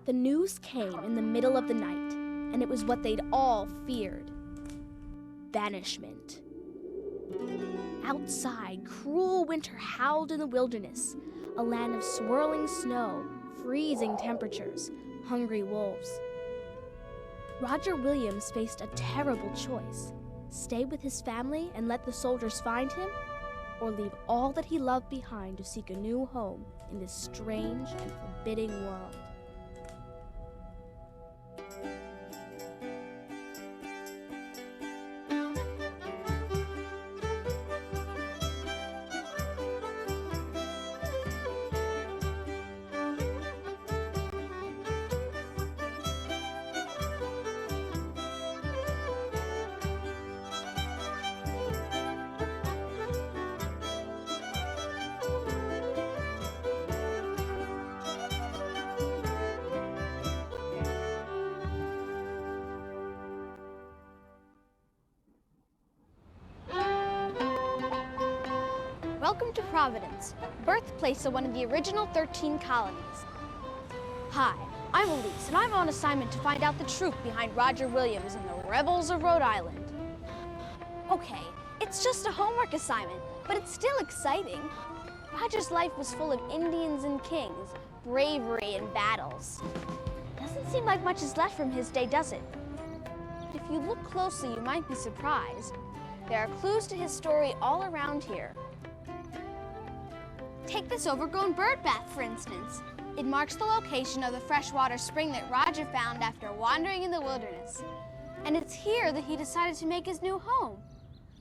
The news came in the middle of the night, and it was what they'd all feared. Banishment. Outside, cruel winter howled in the wilderness, a land of swirling snow, freezing temperatures, hungry wolves. Roger Williams faced a terrible choice: stay with his family and let the soldiers find him, or leave all that he loved behind to seek a new home in this strange and forbidding world. Welcome to Providence, birthplace of one of the original 13 colonies. Hi, I'm Elise, and I'm on assignment to find out the truth behind Roger Williams and the rebels of Rhode Island. Okay, it's just a homework assignment, but it's still exciting. Roger's life was full of Indians and kings, bravery and battles. Doesn't seem like much is left from his day, does it? But if you look closely, you might be surprised. There are clues to his story all around here. Take this overgrown bird bath, for instance. It marks the location of the freshwater spring that Roger found after wandering in the wilderness. And it's here that he decided to make his new home.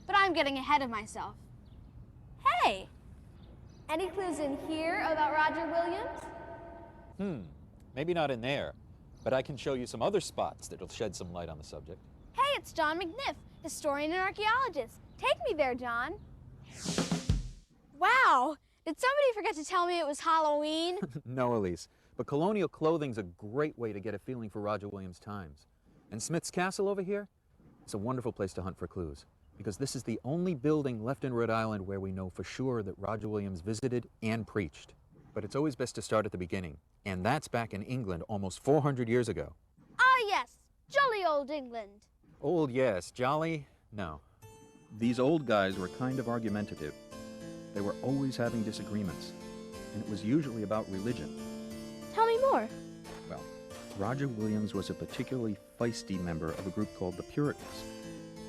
But I'm getting ahead of myself. Hey! Any clues in here about Roger Williams? Maybe not in there, but I can show you some other spots that'll shed some light on the subject. Hey, it's John McNiff, historian and archaeologist. Take me there, John. Wow! Did somebody forget to tell me it was Halloween? No, Elise, but colonial clothing's a great way to get a feeling for Roger Williams' times. And Smith's Castle over here, it's a wonderful place to hunt for clues, because this is the only building left in Rhode Island where we know for sure that Roger Williams visited and preached. But it's always best to start at the beginning, and that's back in England almost 400 years ago. Ah, yes, jolly old England. Old, yes. Jolly, no. These old guys were kind of argumentative. They were always having disagreements, and it was usually about religion. Tell me more. Well, Roger Williams was a particularly feisty member of a group called the Puritans.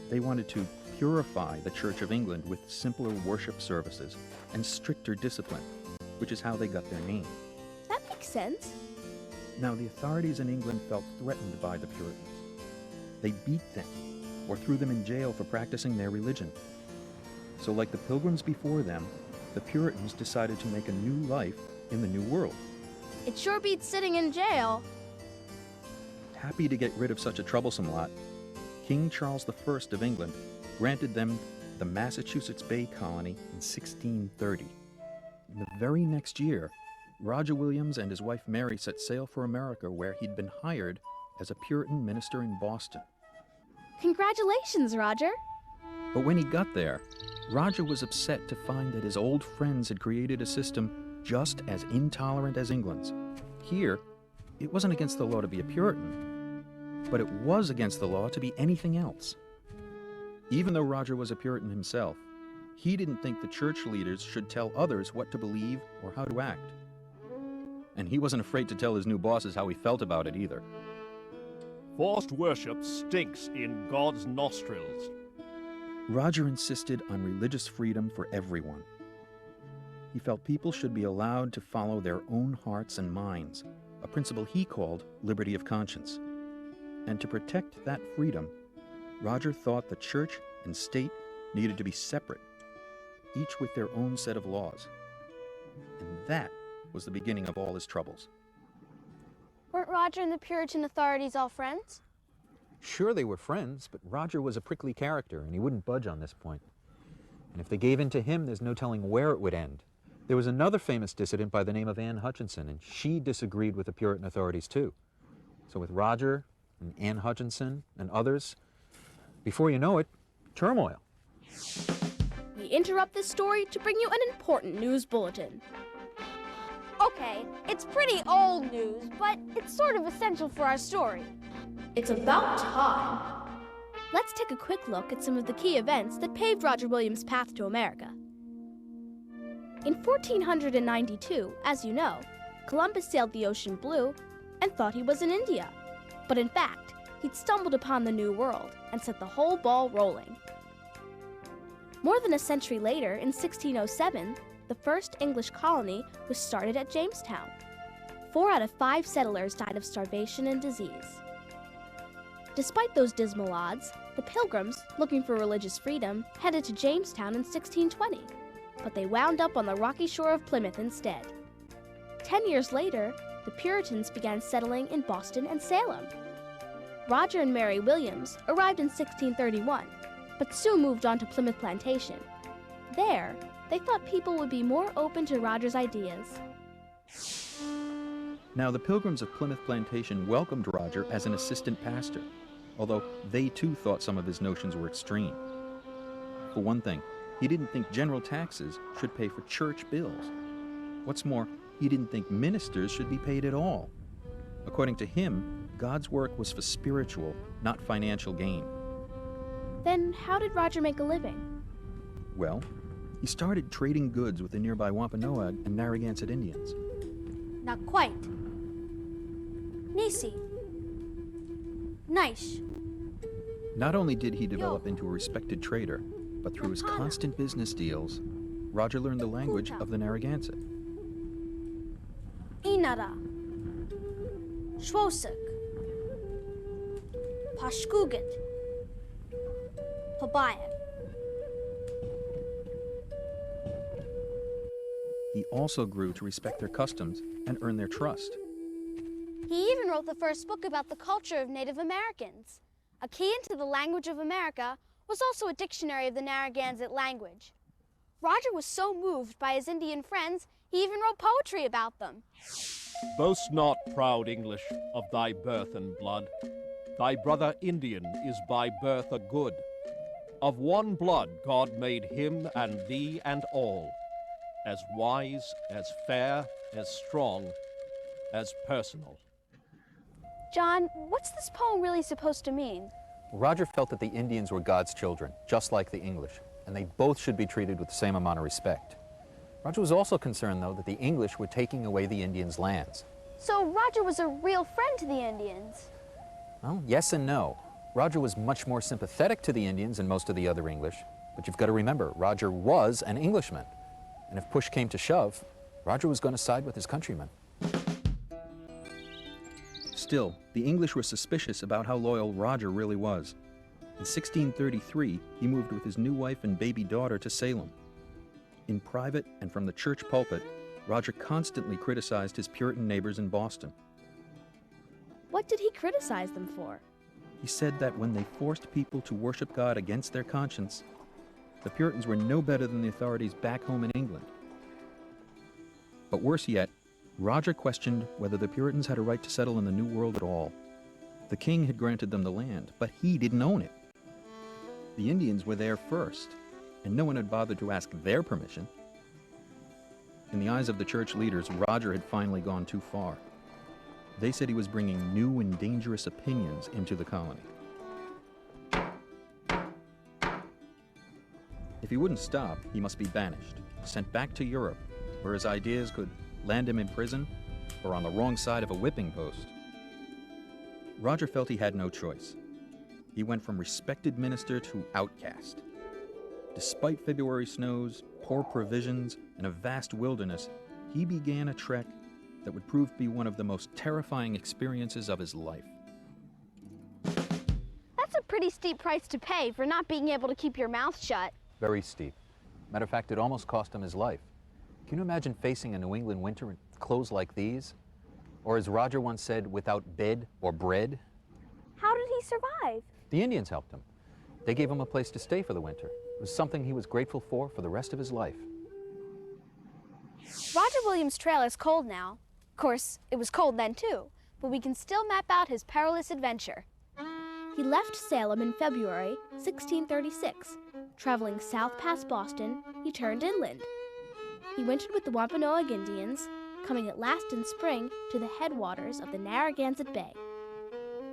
They wanted to purify the Church of England with simpler worship services and stricter discipline, which is how they got their name. That makes sense. Now, the authorities in England felt threatened by the Puritans. They beat them or threw them in jail for practicing their religion. So like the Pilgrims before them, the Puritans decided to make a new life in the New World. It sure beats sitting in jail. Happy to get rid of such a troublesome lot, King Charles I of England granted them the Massachusetts Bay Colony in 1630. The very next year, Roger Williams and his wife Mary set sail for America, where he'd been hired as a Puritan minister in Boston. Congratulations, Roger. But when he got there, Roger was upset to find that his old friends had created a system just as intolerant as England's. Here, it wasn't against the law to be a Puritan, but it was against the law to be anything else. Even though Roger was a Puritan himself, he didn't think the church leaders should tell others what to believe or how to act. And he wasn't afraid to tell his new bosses how he felt about it either. Forced worship stinks in God's nostrils. Roger insisted on religious freedom for everyone. He felt people should be allowed to follow their own hearts and minds, a principle he called liberty of conscience. And to protect that freedom, Roger thought the church and state needed to be separate, each with their own set of laws. And that was the beginning of all his troubles. Weren't Roger and the Puritan authorities all friends? Sure, they were friends, but Roger was a prickly character, and he wouldn't budge on this point. And if they gave in to him, there's no telling where it would end. There was another famous dissident by the name of Anne Hutchinson, and she disagreed with the Puritan authorities too. So with Roger and Anne Hutchinson and others, before you know it, turmoil. We interrupt this story to bring you an important news bulletin. Okay, it's pretty old news, but it's sort of essential for our story. It's about time. Let's take a quick look at some of the key events that paved Roger Williams' path to America. In 1492, as you know, Columbus sailed the ocean blue and thought he was in India. But in fact, he'd stumbled upon the New World and set the whole ball rolling. More than a century later, in 1607, the first English colony was started at Jamestown. 4 out of 5 settlers died of starvation and disease. Despite those dismal odds, the Pilgrims, looking for religious freedom, headed to Jamestown in 1620, but they wound up on the rocky shore of Plymouth instead. 10 years later, the Puritans began settling in Boston and Salem. Roger and Mary Williams arrived in 1631, but soon moved on to Plymouth Plantation. There, they thought people would be more open to Roger's ideas. Now, the Pilgrims of Plymouth Plantation welcomed Roger as an assistant pastor, although they too thought some of his notions were extreme. For one thing, he didn't think general taxes should pay for church bills. What's more, he didn't think ministers should be paid at all. According to him, God's work was for spiritual, not financial gain. Then how did Roger make a living? Well, he started trading goods with the nearby Wampanoag and Narragansett Indians. Not quite. Nisi. Nice. Not only did he develop into a respected trader, but through his constant business deals, Roger learned the language of the Narragansett. Inara. Shwosik. Pashkuget. Pabayak. He also grew to respect their customs and earn their trust. He even wrote the first book about the culture of Native Americans. A key into the language of America was also a dictionary of the Narragansett language. Roger was so moved by his Indian friends, he even wrote poetry about them. Boast not, proud English, of thy birth and blood. Thy brother Indian is by birth a good. Of one blood God made him and thee and all, as wise, as fair, as strong, as personal. John, what's this poem really supposed to mean? Roger felt that the Indians were God's children, just like the English, and they both should be treated with the same amount of respect. Roger was also concerned, though, that the English were taking away the Indians' lands. So Roger was a real friend to the Indians? Well, yes and no. Roger was much more sympathetic to the Indians than most of the other English, but you've got to remember, Roger was an Englishman, and if push came to shove, Roger was going to side with his countrymen. Still, the English were suspicious about how loyal Roger really was. In 1633, he moved with his new wife and baby daughter to Salem. In private and from the church pulpit, Roger constantly criticized his Puritan neighbors in Boston. What did he criticize them for? He said that when they forced people to worship God against their conscience, the Puritans were no better than the authorities back home in England. But worse yet, Roger questioned whether the Puritans had a right to settle in the New World at all. The king had granted them the land, but he didn't own it. The Indians were there first, and no one had bothered to ask their permission. In the eyes of the church leaders, Roger had finally gone too far. They said he was bringing new and dangerous opinions into the colony. If he wouldn't stop, he must be banished, sent back to Europe, where his ideas could land him in prison or on the wrong side of a whipping post. Roger felt he had no choice. He went from respected minister to outcast. Despite February snows, poor provisions, and a vast wilderness, he began a trek that would prove to be one of the most terrifying experiences of his life. That's a pretty steep price to pay for not being able to keep your mouth shut. Very steep. Matter of fact, it almost cost him his life. Can you imagine facing a New England winter in clothes like these? Or as Roger once said, without bed or bread? How did he survive? The Indians helped him. They gave him a place to stay for the winter. It was something he was grateful for the rest of his life. Roger Williams' Trail is cold now. Of course, it was cold then too, but we can still map out his perilous adventure. He left Salem in February 1636. Traveling south past Boston, he turned inland. He wintered with the Wampanoag Indians, coming at last in spring to the headwaters of the Narragansett Bay.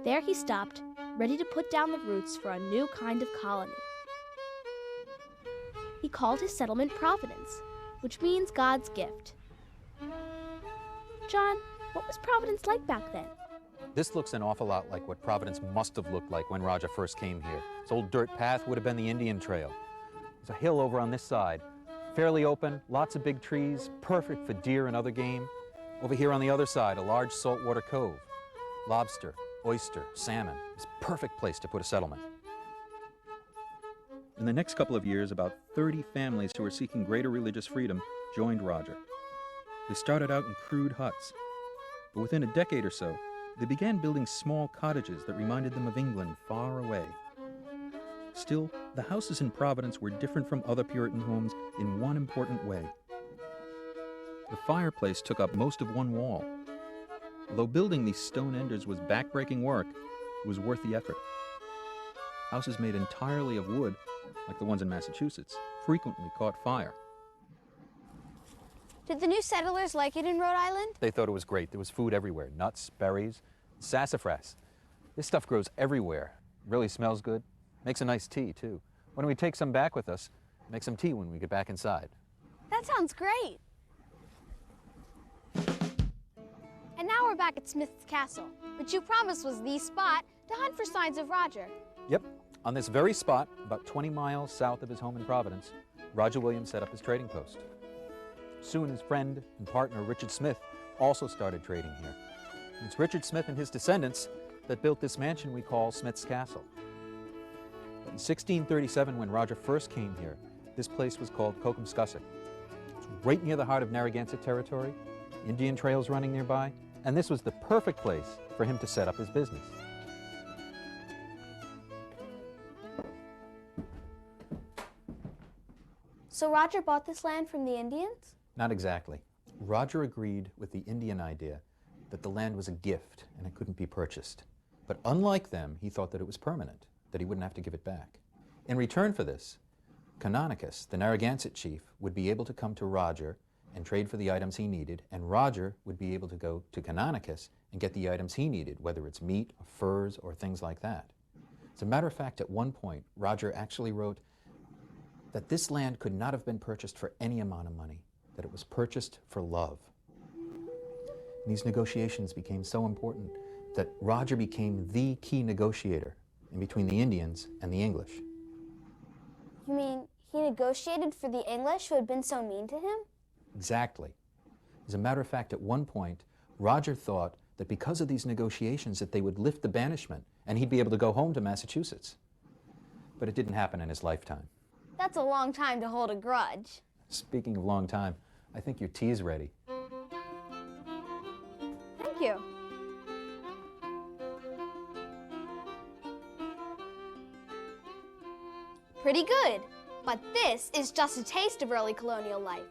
There he stopped, ready to put down the roots for a new kind of colony. He called his settlement Providence, which means God's gift. John, what was Providence like back then? This looks an awful lot like what Providence must have looked like when Roger first came here. This old dirt path would have been the Indian Trail. There's a hill over on this side, fairly open, lots of big trees, perfect for deer and other game. Over here on the other side, a large saltwater cove. Lobster, oyster, salmon. It's a perfect place to put a settlement. In the next couple of years, about 30 families who were seeking greater religious freedom joined Roger. They started out in crude huts, but within a decade or so, they began building small cottages that reminded them of England far away. Still, the houses in Providence were different from other Puritan homes in one important way. The fireplace took up most of one wall. Although building these stone enders was backbreaking work, it was worth the effort. Houses made entirely of wood, like the ones in Massachusetts, frequently caught fire. Did the new settlers like it in Rhode Island? They thought it was great. There was food everywhere, nuts, berries, sassafras. This stuff grows everywhere. Really smells good. Makes a nice tea, too. Why don't we take some back with us? Make some tea when we get back inside. That sounds great. And now we're back at Smith's Castle, which you promised was the spot to hunt for signs of Roger. Yep. On this very spot, about 20 miles south of his home in Providence, Roger Williams set up his trading post. Soon his friend and partner, Richard Smith, also started trading here. And it's Richard Smith and his descendants that built this mansion we call Smith's Castle. But in 1637, when Roger first came here, this place was called Cocomscussick. It's right near the heart of Narragansett territory, Indian trails running nearby, and this was the perfect place for him to set up his business. So Roger bought this land from the Indians? Not exactly. Roger agreed with the Indian idea that the land was a gift and it couldn't be purchased. But unlike them, he thought that it was permanent, that he wouldn't have to give it back. In return for this, Canonicus, the Narragansett chief, would be able to come to Roger and trade for the items he needed, and Roger would be able to go to Canonicus and get the items he needed, whether it's meat, or furs, or things like that. As a matter of fact, at one point, Roger actually wrote that this land could not have been purchased for any amount of money, that it was purchased for love. And these negotiations became so important that Roger became the key negotiator in between the Indians and the English. You mean he negotiated for the English who had been so mean to him? Exactly. As a matter of fact, at one point, Roger thought that because of these negotiations that they would lift the banishment and he'd be able to go home to Massachusetts. But it didn't happen in his lifetime. That's a long time to hold a grudge. Speaking of long time, I think your tea's ready. Thank you. Pretty good, but this is just a taste of early colonial life.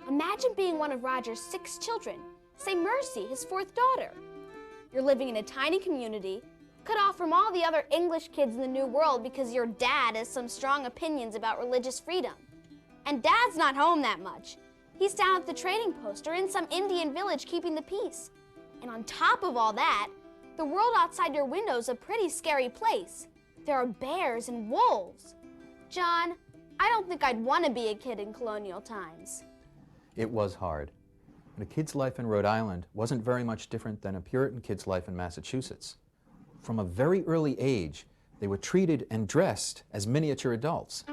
Imagine being one of Roger's 6 children, say Mercy, his 4th daughter. You're living in a tiny community, cut off from all the other English kids in the New World because your dad has some strong opinions about religious freedom. And Dad's not home that much. He's down at the trading post or in some Indian village keeping the peace. And on top of all that, the world outside your window is a pretty scary place. There are bears and wolves. John, I don't think I'd want to be a kid in colonial times. It was hard. But a kid's life in Rhode Island wasn't very much different than a Puritan kid's life in Massachusetts. From a very early age, they were treated and dressed as miniature adults.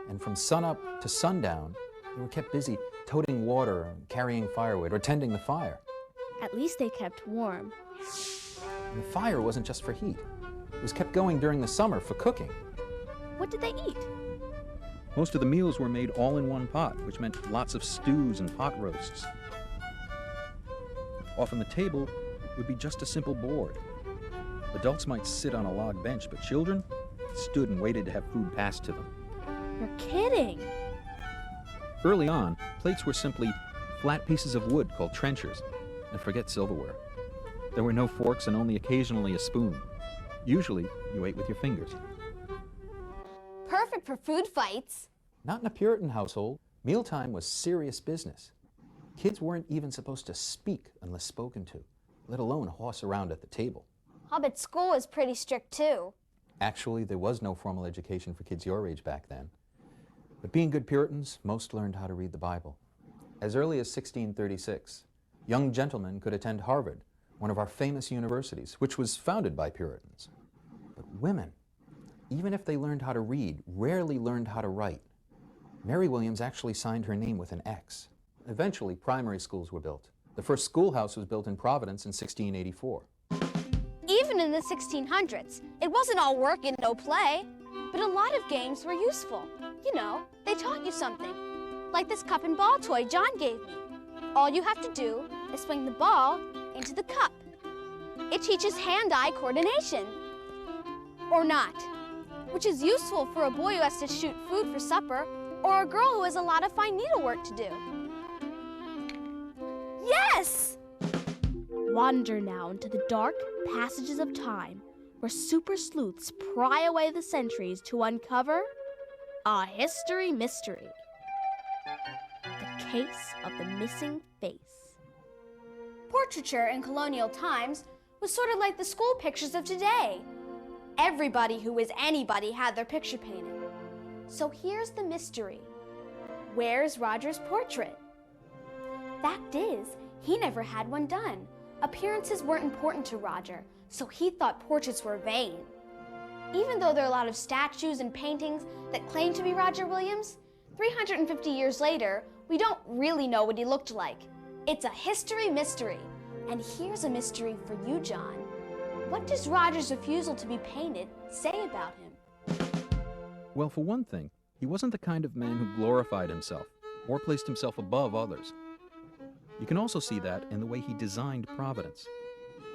And from sunup to sundown, they were kept busy toting water and carrying firewood or tending the fire. At least they kept warm. And the fire wasn't just for heat. It was kept going during the summer for cooking. What did they eat? Most of the meals were made all in one pot, which meant lots of stews and pot roasts. Often the table would be just a simple board. Adults might sit on a log bench, but children stood and waited to have food passed to them. You're kidding. Early on, plates were simply flat pieces of wood called trenchers, and forget silverware. There were no forks and only occasionally a spoon. Usually, you ate with your fingers. Perfect for food fights. Not in a Puritan household. Mealtime was serious business. Kids weren't even supposed to speak unless spoken to, let alone hoss around at the table. I'll bet school was pretty strict too. Actually, there was no formal education for kids your age back then. But being good Puritans, most learned how to read the Bible. As early as 1636, young gentlemen could attend Harvard, one of our famous universities, which was founded by Puritans. But women, even if they learned how to read, rarely learned how to write. Mary Williams actually signed her name with an X. Eventually, primary schools were built. The first schoolhouse was built in Providence in 1684. Even in the 1600s, it wasn't all work and no play, but a lot of games were useful. You know, they taught you something. Like this cup and ball toy John gave me. All you have to do is swing the ball into the cup. It teaches hand-eye coordination. Or not, which is useful for a boy who has to shoot food for supper, or a girl who has a lot of fine needlework to do. Yes! Wander now into the dark passages of time, where super sleuths pry away the centuries to uncover a history mystery. The case of the missing face. Portraiture in colonial times was sort of like the school pictures of today. Everybody who was anybody had their picture painted. So here's the mystery. Where's Roger's portrait? Fact is, he never had one done. Appearances weren't important to Roger, so he thought portraits were vain. Even though there are a lot of statues and paintings that claim to be Roger Williams, 350 years later, we don't really know what he looked like. It's a history mystery. And here's a mystery for you, John. What does Roger's refusal to be painted say about him? Well, for one thing, he wasn't the kind of man who glorified himself or placed himself above others. You can also see that in the way he designed Providence.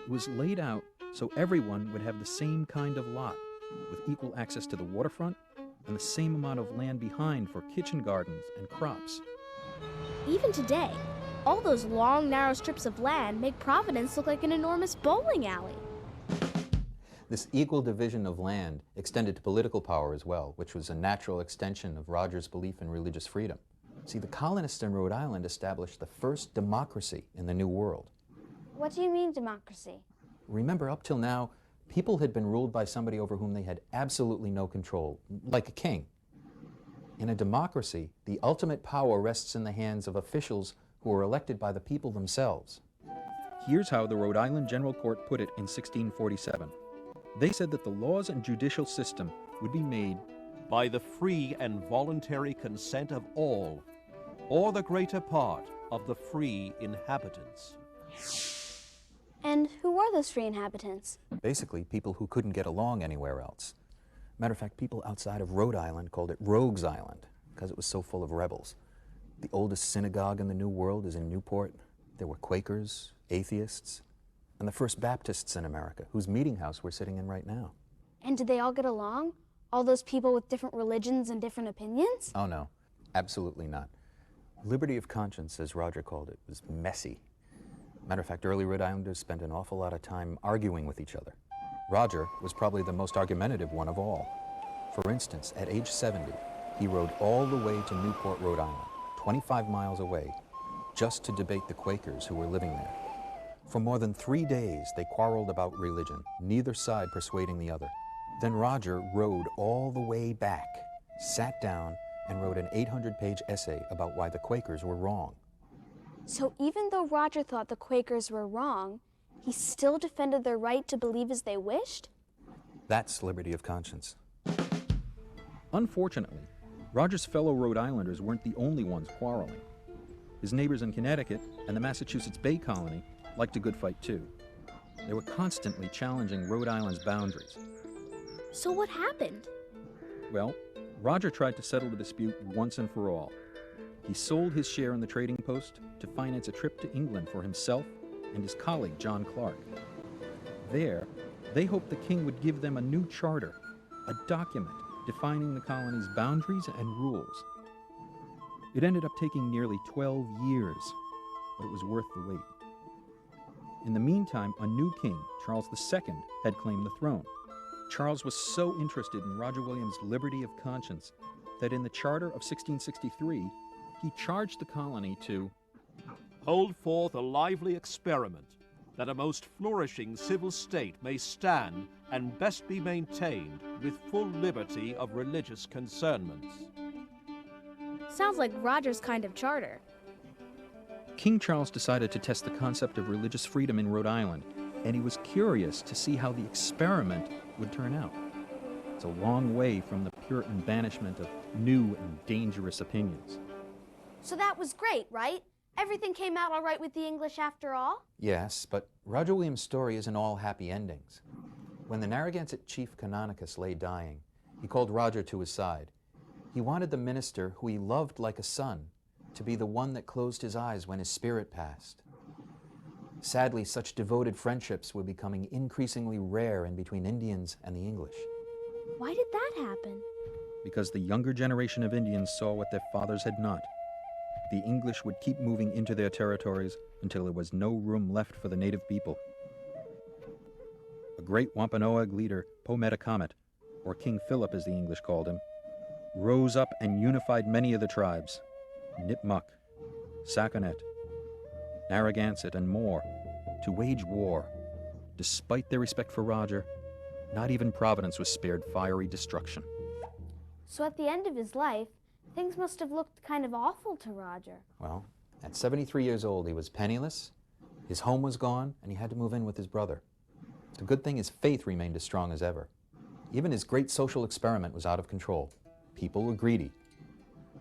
It was laid out so everyone would have the same kind of lot, with equal access to the waterfront and the same amount of land behind for kitchen gardens and crops. Even today, all those long, narrow strips of land make Providence look like an enormous bowling alley. This equal division of land extended to political power as well, which was a natural extension of Roger's belief in religious freedom. See, the colonists in Rhode Island established the first democracy in the New World. What do you mean, democracy? Remember, up till now, people had been ruled by somebody over whom they had absolutely no control, like a king. In a democracy, the ultimate power rests in the hands of officials who are elected by the people themselves. Here's how the Rhode Island General Court put it in 1647. They said that the laws and judicial system would be made by the free and voluntary consent of all, or the greater part of the free inhabitants. And who are those free inhabitants? Basically, people who couldn't get along anywhere else. Matter of fact, people outside of Rhode Island called it Rogues Island because it was so full of rebels. The oldest synagogue in the New World is in Newport. There were Quakers, atheists, and the first Baptists in America, whose meeting house we're sitting in right now. And did they all get along? All those people with different religions and different opinions? Oh, no. Absolutely not. Liberty of conscience, as Roger called it, was messy. Matter of fact, early Rhode Islanders spent an awful lot of time arguing with each other. Roger was probably the most argumentative one of all. For instance, at age 70, he rode all the way to Newport, Rhode Island, 25 miles away, just to debate the Quakers who were living there. For more than 3 days, they quarreled about religion, neither side persuading the other. Then Roger rode all the way back, sat down, and wrote an 800-page essay about why the Quakers were wrong. So even though Roger thought the Quakers were wrong, he still defended their right to believe as they wished? That's liberty of conscience. Unfortunately, Roger's fellow Rhode Islanders weren't the only ones quarreling. His neighbors in Connecticut and the Massachusetts Bay Colony liked a good fight too. They were constantly challenging Rhode Island's boundaries. So what happened? Well, Roger tried to settle the dispute once and for all. He sold his share in the trading post to finance a trip to England for himself and his colleague John Clark. There, they hoped the king would give them a new charter, a document defining the colony's boundaries and rules. It ended up taking nearly 12 years, but it was worth the wait. In the meantime, a new king, Charles II, had claimed the throne. Charles was so interested in Roger Williams' liberty of conscience that in the Charter of 1663, he charged the colony to hold forth a lively experiment that a most flourishing civil state may stand and best be maintained with full liberty of religious concernments. Sounds like Roger's kind of charter. King Charles decided to test the concept of religious freedom in Rhode Island, and he was curious to see how the experiment would turn out. It's a long way from the Puritan banishment of new and dangerous opinions. So that was great, right? Everything came out all right with the English after all? Yes, but Roger Williams' story isn't all happy endings. When the Narragansett chief Canonicus lay dying, he called Roger to his side. He wanted the minister, who he loved like a son, to be the one that closed his eyes when his spirit passed. Sadly, such devoted friendships were becoming increasingly rare in between Indians and the English. Why did that happen? Because the younger generation of Indians saw what their fathers had not. The English would keep moving into their territories until there was no room left for the native people. A great Wampanoag leader, Po-Metacomet, or King Philip as the English called him, rose up and unified many of the tribes, Nipmuc, Saconet, Narragansett, and more, to wage war. Despite their respect for Roger, not even Providence was spared fiery destruction. So at the end of his life, things must have looked kind of awful to Roger. Well, at 73 years old, he was penniless, his home was gone, and he had to move in with his brother. The good thing is faith remained as strong as ever. Even his great social experiment was out of control. People were greedy.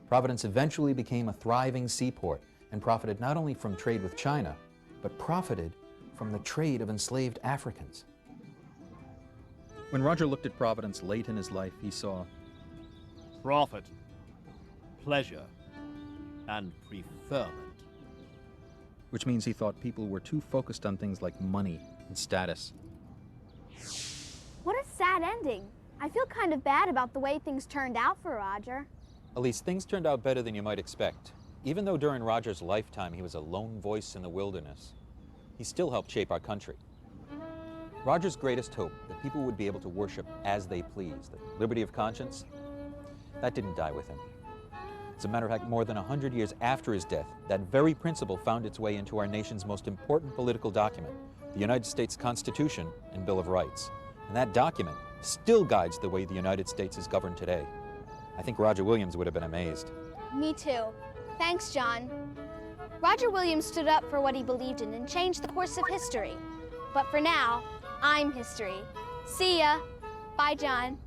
Providence eventually became a thriving seaport and profited not only from trade with China, but profited from the trade of enslaved Africans. When Roger looked at Providence late in his life, he saw Profit, pleasure, and preferment. which means he thought people were too focused on things like money and status. What a sad ending. I feel kind of bad about the way things turned out for Roger. At least things turned out better than you might expect. Even though during Roger's lifetime he was a lone voice in the wilderness, he still helped shape our country. Roger's greatest hope, that people would be able to worship as they pleased, the liberty of conscience, that didn't die with him. As a matter of fact, more than 100 years after his death, that very principle found its way into our nation's most important political document, the United States Constitution and Bill of Rights. And that document still guides the way the United States is governed today. I think Roger Williams would have been amazed. Me too. Thanks, John. Roger Williams stood up for what he believed in and changed the course of history. But for now, I'm history. See ya. Bye, John.